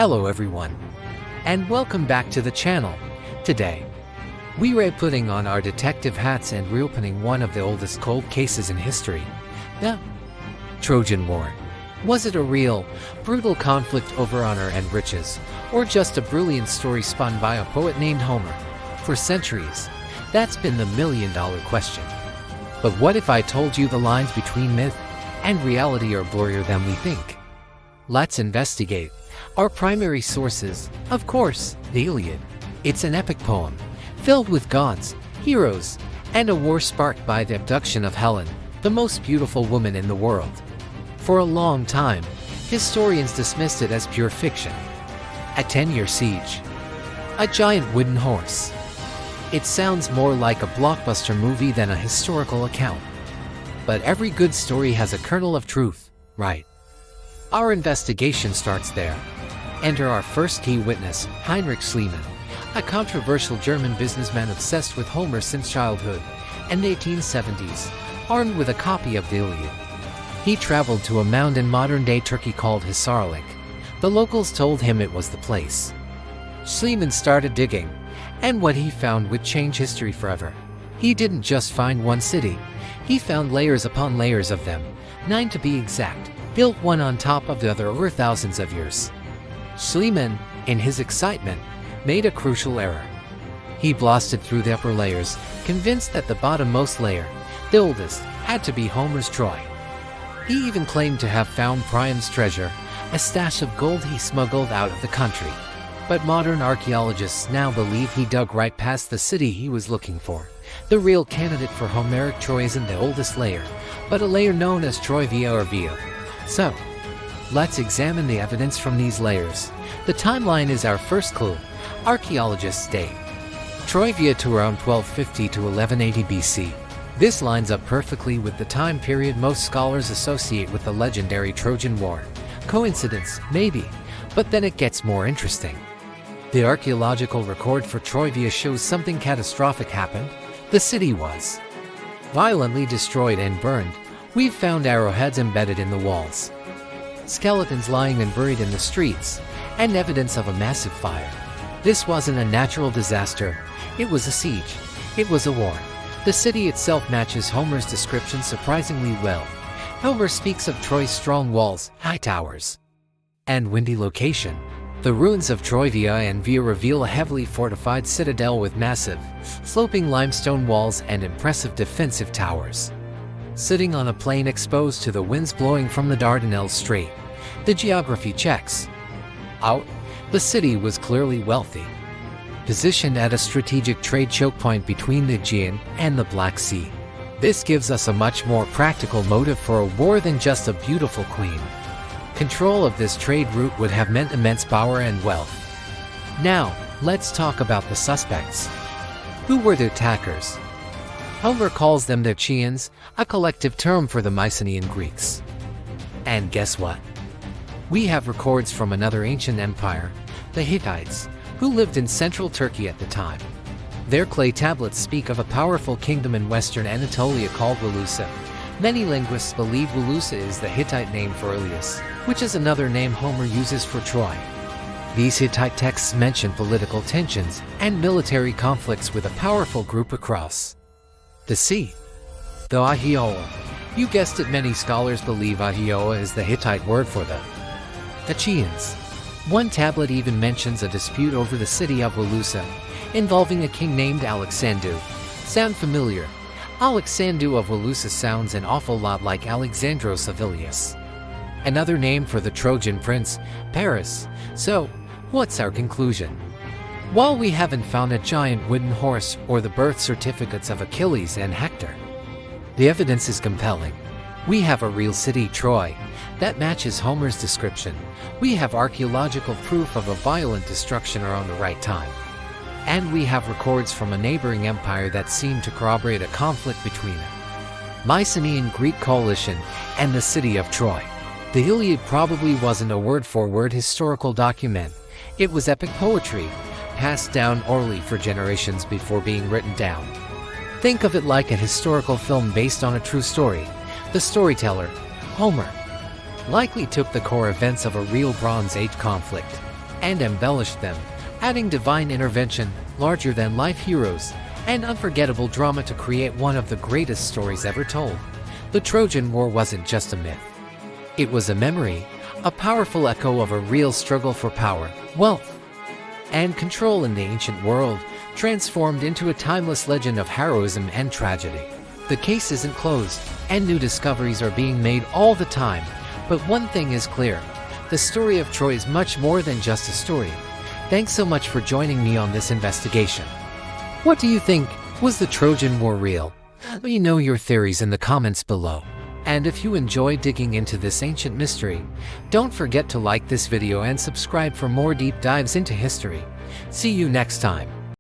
Hello everyone, and welcome back to the channel. Today, we're putting on our detective hats and reopening one of the oldest cold cases in history, the Trojan War. Was it a real, brutal conflict over honor and riches, or just a brilliant story spun by a poet named Homer? For centuries, that's been the million-dollar question. But what if I told you the lines between myth and reality are blurrier than we think? Let's investigate. Our primary sources, of course, the Iliad. It's an epic poem, filled with gods, heroes, and a war sparked by the abduction of Helen, the most beautiful woman in the world. For a long time, historians dismissed it as pure fiction. A 10-year siege. A giant wooden horse. It sounds more like a blockbuster movie than a historical account. But every good story has a kernel of truth, right? Our investigation starts there. Enter our first key witness, Heinrich Schliemann, a controversial German businessman obsessed with Homer since childhood. In the 1870s, armed with a copy of the Iliad, he traveled to a mound in modern-day Turkey called Hisarlik. The locals told him it was the place. Schliemann started digging, and what he found would change history forever. He didn't just find one city, he found layers upon layers of them, 9 to be exact, built one on top of the other over thousands of years. Schliemann, in his excitement, made a crucial error. He blasted through the upper layers, convinced that the bottommost layer, the oldest, had to be Homer's Troy. He even claimed to have found Priam's treasure, a stash of gold he smuggled out of the country. But modern archaeologists now believe he dug right past the city he was looking for. The real candidate for Homeric Troy isn't the oldest layer, but a layer known as Troivia or Via. So, let's examine the evidence from these layers. The timeline is our first clue. Archaeologists date Troivia to around 1250 to 1180 BC. This lines up perfectly with the time period most scholars associate with the legendary Trojan War. Coincidence? Maybe, but then it gets more interesting. The archaeological record for Troivia shows something catastrophic happened. The city was violently destroyed and burned. We've found arrowheads embedded in the walls, skeletons lying and buried in the streets, and evidence of a massive fire. This wasn't a natural disaster. It was a siege. It was a war. The city itself matches Homer's description surprisingly well. Homer speaks of Troy's strong walls, high towers, and windy location. The ruins of Troivia and Via reveal a heavily fortified citadel with massive, sloping limestone walls and impressive defensive towers. Sitting on a plain exposed to the winds blowing from the Dardanelles Strait, the geography checks out. The city was clearly wealthy, positioned at a strategic trade choke point between the Aegean and the Black Sea. This gives us a much more practical motive for a war than just a beautiful queen. Control of this trade route would have meant immense power and wealth. Now, let's talk about the suspects. Who were the attackers? Homer calls them the Achaeans, a collective term for the Mycenaean Greeks. And guess what? We have records from another ancient empire, the Hittites, who lived in central Turkey at the time. Their clay tablets speak of a powerful kingdom in western Anatolia called Walusa. Many linguists believe Walusa is the Hittite name for Ilias, which is another name Homer uses for Troy. These Hittite texts mention political tensions and military conflicts with a powerful group across the sea. The Ahioa. You guessed it, many scholars believe Ahioa is the Hittite word for the Achaeans. One tablet even mentions a dispute over the city of Walusa, involving a king named Alexandru. Sound familiar? Alexandru of Walusa sounds an awful lot like Alexandros of Ilias, another name for the Trojan prince, Paris. So, what's our conclusion? While we haven't found a giant wooden horse or the birth certificates of Achilles and Hector, the evidence is compelling. We have a real city, Troy, that matches Homer's description. We have archaeological proof of a violent destruction around the right time. And we have records from a neighboring empire that seem to corroborate a conflict between a Mycenaean Greek coalition and the city of Troy. The Iliad probably wasn't a word-for-word historical document. It was epic poetry, passed down orally for generations before being written down. Think of it like a historical film based on a true story. The storyteller, Homer, likely took the core events of a real Bronze Age conflict and embellished them, adding divine intervention, larger-than-life heroes, and unforgettable drama to create one of the greatest stories ever told. The Trojan War wasn't just a myth. It was a memory, a powerful echo of a real struggle for power, wealth, and control in the ancient world, transformed into a timeless legend of heroism and tragedy. The case isn't closed, and new discoveries are being made all the time, but one thing is clear: the story of Troy is much more than just a story. Thanks so much for joining me on this investigation. What do you think? Was the Trojan War real? Let me know your theories in the comments below. And if you enjoy digging into this ancient mystery, don't forget to like this video and subscribe for more deep dives into history. See you next time.